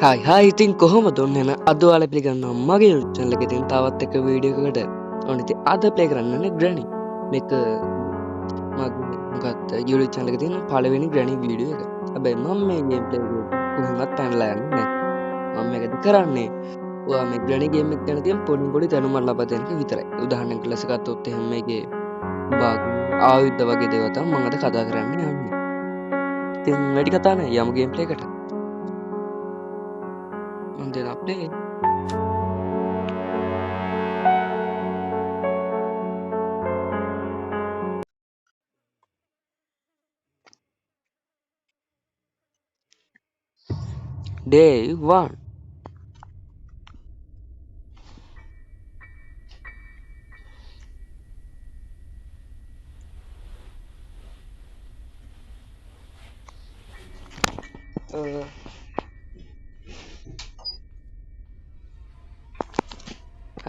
හයි හයි ඉතින් කොහොම දුන්නෙන අදවාල පිළිගන්න මගේ චැනලක තින් තවත් එක වීඩියෝකට ඕනති අද ප්ලේ කරන්නන ග්‍රැණි එක මගත් යුලි චැනලක තින පලවෙනි ග්‍රැණි වීඩියෝ එක ඇබැයි මම මේ ගේම් ප්ලේ කොහෙමත් පැනලයන්න මම එකති කරන්නේ මේ ග්‍රණිගේම ගැන තියම් පොඩි පොඩි තැනුමල් ලබතයනක විතරයි උදාහරණක ලෙසකත් ඔත් එහෙමගේ බාග ආයුද්ධ වගේ දෙවතම් මඟට කතා කරන්න යන්න ඉතින් වැඩි කතාන යම game ප්ලේකට on the play. Day 1.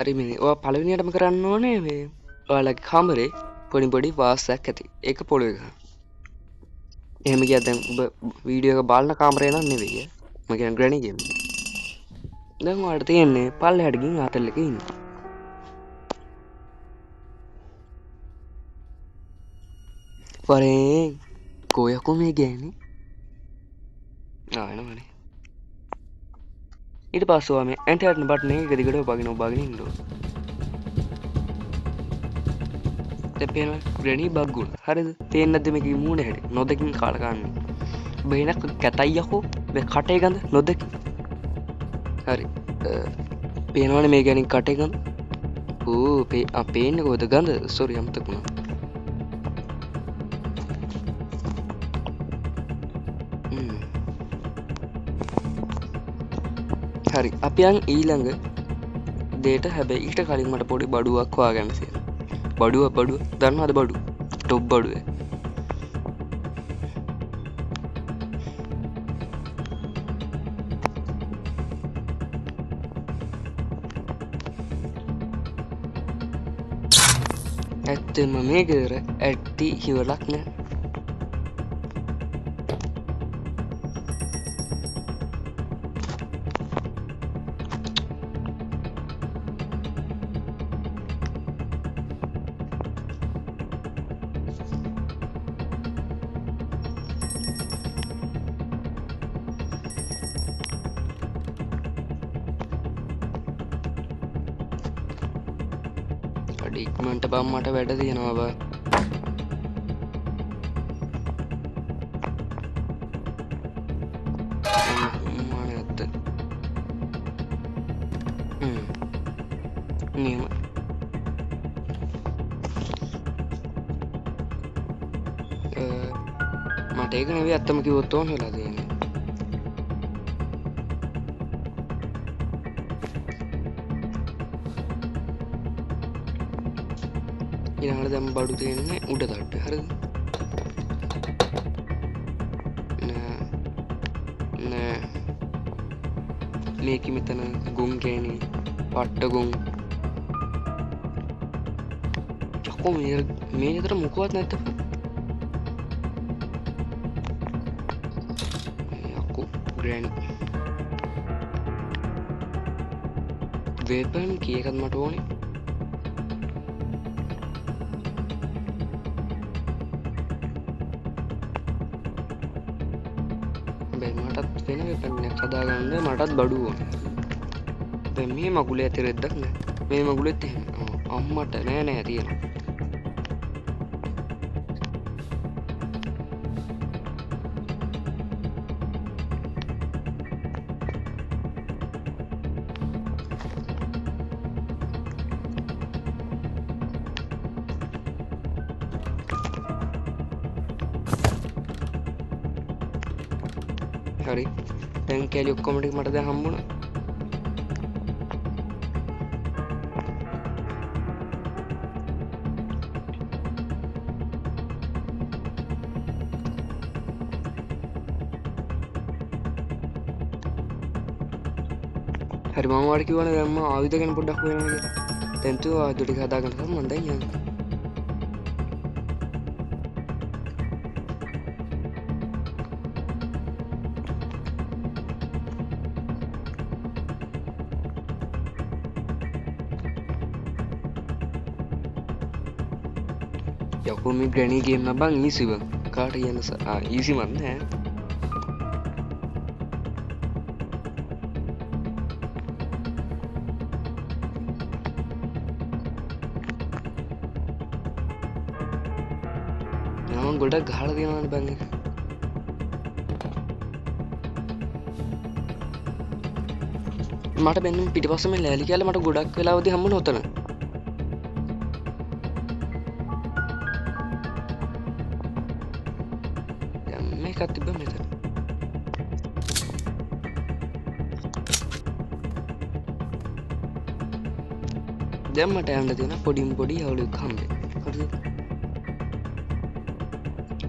හරි මේ ඔයා පළවෙනියටම කරන්න ඕනේ මේ ඔයාලගේ කාමරේ පොඩි පොඩි වාසයක් ඇති ඒක පොළොව එක එහෙම ගියා දැන් ඔබ වීඩියෝ එක බලන කාමරේ නම් නෙවෙයි මම කියන්නේ ග්‍රැනි ගේම් දැන් ඔයාලට තියෙන්නේ පල්ලෙහාට ගිහින් ආතල් එකේ ඉන්න වරේ කොයකෝ මේ ගෑනේ එනවනේ ඊට පස්සේ ඔයා මේ ඇන්ටි බටන් එක දිගට ඔබගෙන ඉන්න ඕනේ පේන ග්‍රැනි බග්ගුල හරිද තේන්නේ නැද්ද මේකේ මූණ හැටි නොදකින් කාලා කන්නේ බේනක් කැතයි යකෝ මේ කටේ ගඳ නොදකි හරි පේනවනේ මේ ගැනින් කටේ ගඳ පේන්නේ කොහෙද ගඳ සෝරි අමතක වුණා හරි අපි යන් ඊළඟ දේට හැබැයි ඊට කලින් මට පොඩි බඩුවක් හොයාගන්න තියෙනවා බඩුව දන්නවද බඩුව ටොප් බඩුව ඇත්තම මේ ගෙදර ඇටි හිවලක් නෑ ඉක්මනට බම් මට වැඩ තියෙනවා බා නැත්ත නියම මට ඒක නෙවෙයි අත්තම කිව්වොත් ඕන වෙලා තියෙන්නේ ඊළඟට දැන් බඩු තියෙන්නේ උඩ තට්ටේ හරිද නෑ මේක මෙතන ගුම් කෑනේ පට්ට ගුම් යකෝ මේ විතර මොකවත් නැද්ද යකෝ ග්‍රැනි වෙපන් කීයකද මට ඕනේ මටත් වෙන වෙපන්නක් හදාගන්න මටත් බඩුව දැන් මේ මගුලේ ඇති රෙද්දක් නෑ මේ මගුලෙත් එහෙම අම්මට නෑ තියෙනවා හරි දැන් කැලි ඔක්කොම ටික මට දැන් හම්බුණා හරි මම ඔයාලට කිව්වනේ දැන් මම ආයුධ ගැන පොඩ්ඩක් හොයනවා කියලා දැන් තු ආයුධ ටික හදාගන්න තමයි මම දැන් යන්නේ යකෝ මේ ග්‍රැනි ගේම් නම් බං ඊසි බං කාට කියන්න ඊසි මන් නෑ මම ගොඩක් ගහලා තියෙනවනේ බං එක මට බෙන්න පිටිපස්සෙ මේ ලෑලි කියලා මට ගොඩක් වෙලාවදී හම්බුන ඔතන දැන් මේකක් තිබ්බ මෙතන දැන් මට යන්න තියෙන පොඩිම පොඩි යවලුවෙක් හම්බෙන්න හරිද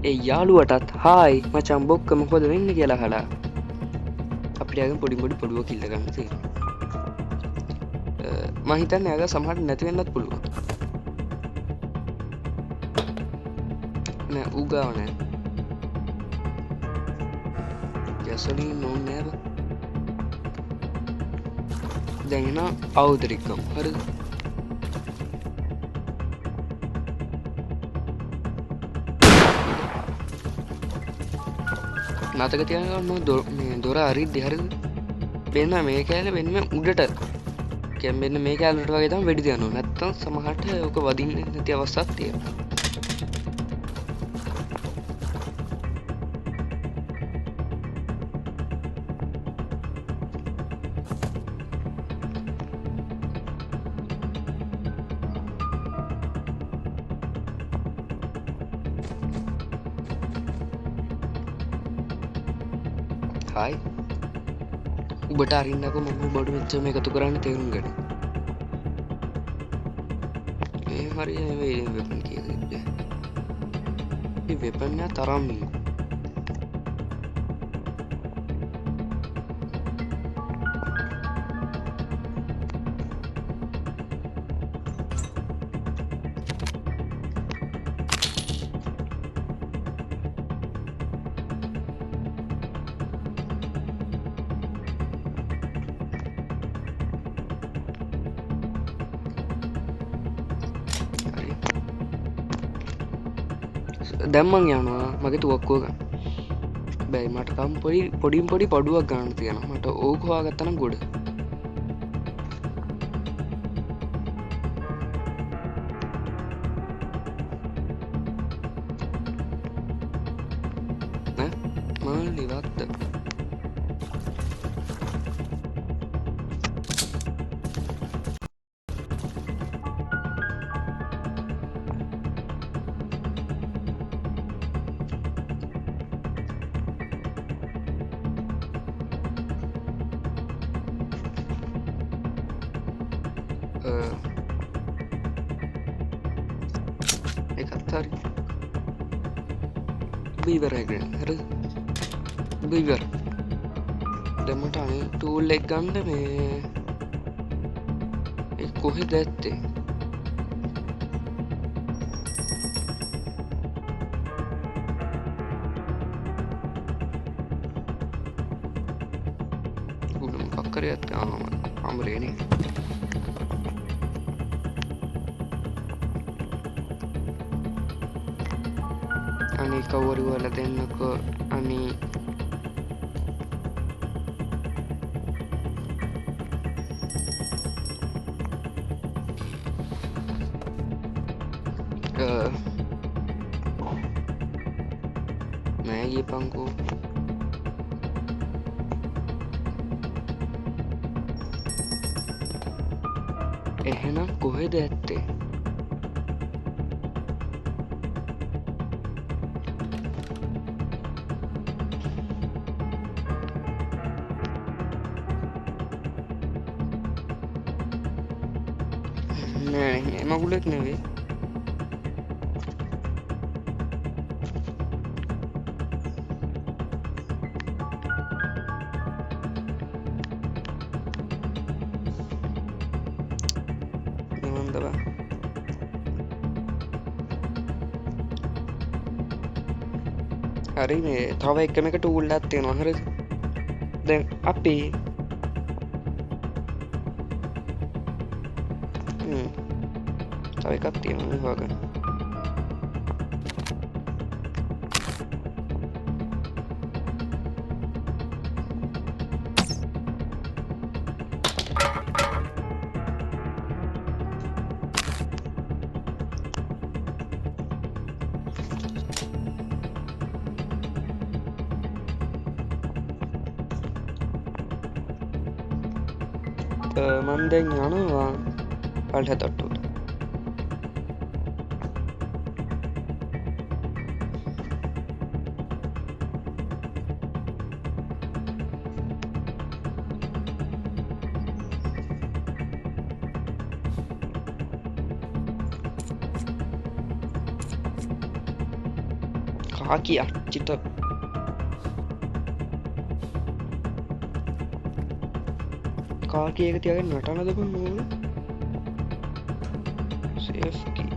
ඒ යාළුවටත් හායි මචං බොක්ක මොකද වෙන්නේ කියලා අහලා අපිට යාගෙන් පොඩි පොඩුව කිල්ල ගන්න තියෙනවා මම හිතන්නේ යාගා සමහරට නැති වෙන්නත් පුළුවන් නෑ ඌ ගාව නෑ ගැසොලින් ඕනේ නෑ දැන් එන අවුදරික්කම් හරිද මතක තියාගන්න මේ දොර අරිද්දි හරිද වෙන මේ කෑල්ල වෙන්න උඩට කියන්නේ මෙන්න මේ කෑල්ලට වගේ තමයි වෙඩි තියන්න ඕනේ නැත්තම් සමහරට ඔක වදින්නේ නැති අවස්ථාවක් තියෙනවා හායි උඹට අරින්නකො මම බඩු මෙච්චර මේකතු කරන්න තේරුම් ගන්න මේ හරි මේ වෙපන් කීයද මේ වෙපන් යා තරම් දැම්මන් යනවා මගේ තුවක්කුව ගන්න බැයි මට තම් පොඩිම් පොඩි පඩුවක් ගන්න තියෙනවා මට ඕක හොයාගත්තනම් ගොඩ මම ඉවත්ත එකත් හරි බීවරගෙන හරි බීවර දැම්මට අනේ ටූල් එක ගන්න මේ කොහෙද ඇත්තේ උඩ මොකක් කරේ ඇත්තේ අමරේනේ අනේ කවුරු වල දෙන්නකෝ අනේ නෑ ගියපන්කෝ එහෙනම් කොහෙද ඇත්තේ නෑ මගුලෙක් නෙවෙයි හරි මේ තව එකම එක ටූල් එකක් තියෙනවා හරිද දැන් අපි තව එකක් තියෙනවා මේ හොයාගන්න මන් දැන් යනවා පල්හ තොට්ටුට. කාකි අච්චිට කාකි එක තියාගෙන නටනද බං ඕගොල්ලෝ? සේෆ් කී.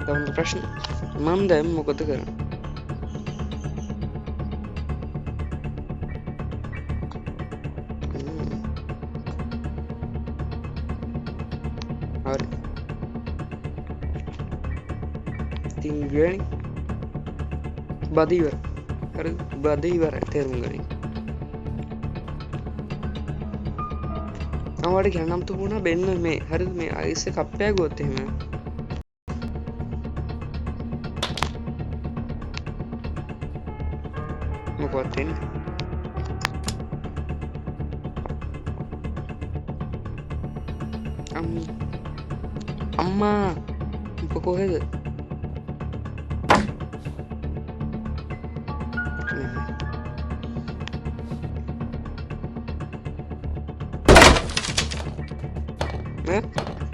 දැන් ප්‍රශ්න මම දැන් මොකද කරන්නේ? හරි. ඉතින් ග්‍රැනි බද ඉවර. හරි බද ඉවරයි තේරුම් ගනින්. මමට කියන්නම් තුබුණා බෙන්න මේ හරිද මේ අයිස් එක කප්පයක් ගොත් එහෙම මොකවත් වෙන්නේ අම්මා උඹ කොහෙද?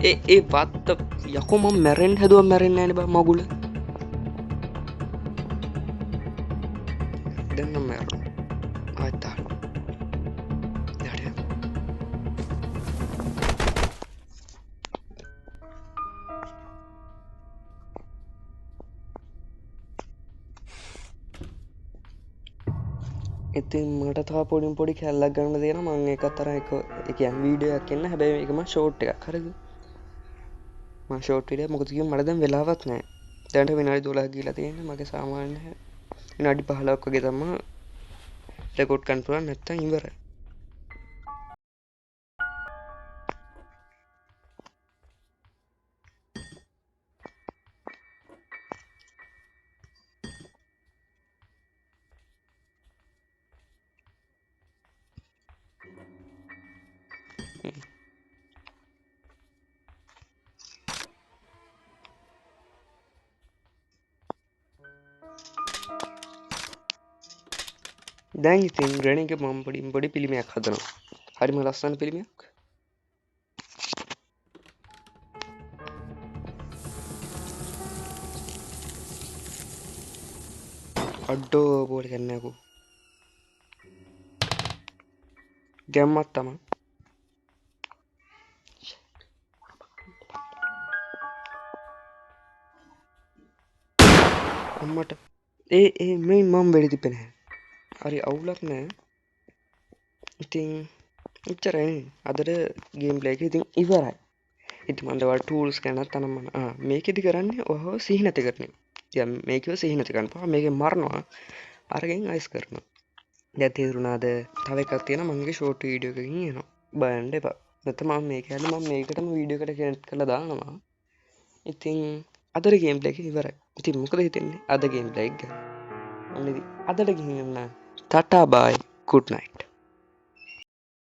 ඒ වත්ත යකෝ මම මැරෙන්න හැදුවා මැරෙන්නේ නැහැ නේ බං මගුල. දැන් නම් මැරෙනවා. ආයෙත් තාල. යාඩේ. ඉතින් මට තව පොඩි කැල්ලක් ගන්න තියෙනවා මම ඒකත් අර එක ඒ කියන්නේ වීඩියෝ එකක් එන්න හැබැයි මේක මම ෂෝට් එකක් හරිද මම ෂෝට් වීඩියෝ මොකද කිව්ව මට දැන් වෙලාවක් නැහැ දැන්ට විනාඩි 12ක් ගිහලා තියෙන්නේ මගේ සාමාන්‍ය විනාඩි 15ක් වගේ තමයි රෙකෝඩ් කරන්න පුළුවන් නැත්තම් ඉවරයි දැන් ඉතින් ග්‍රැනි එක මම පොඩි පිළිමයක් හදනවා හරිම ලස්සන පිළිමයක් අඩෝ බෝල කන්නේ අකෝ ගැම්මක් තමයි අම්මට ඒ මේ මම වෙඩි තිබ්බේ නැහැ හරි අවුලක් නැහැ ඉතින් එච්චරයි නේ අදට ගේම් ප්ලේ එක ඉතින් ඉවරයි ඉතින් මම ඔයාලට ටූල්ස් ගැන තනම මේකෙදි කරන්නේ ඔහව සිහි නැති කරන්නේ දැන් මේකව සිහි නැති කරනවා මේකෙන් මරනවා අරගෙන් අයිස් කරනවා දැන් තේරුණාද තව එකක් තියෙනවා මගේ ෂෝට් වීඩියෝ එකකින් එනවා බලන්න එපා නැත්නම් මම මේක හැදලා මම මේකටම වීඩියෝ එකට කනෙක්ට් කරලා දානවා ඉතින් අදට ගේම් ප්ලේ එක ඉවරයි ඉතින් මොකද හිතන්නේ අද ගේම් ප්ලේ එක ගැන අන්න ඉතින් අදට ගිහින් ටටා බයි good night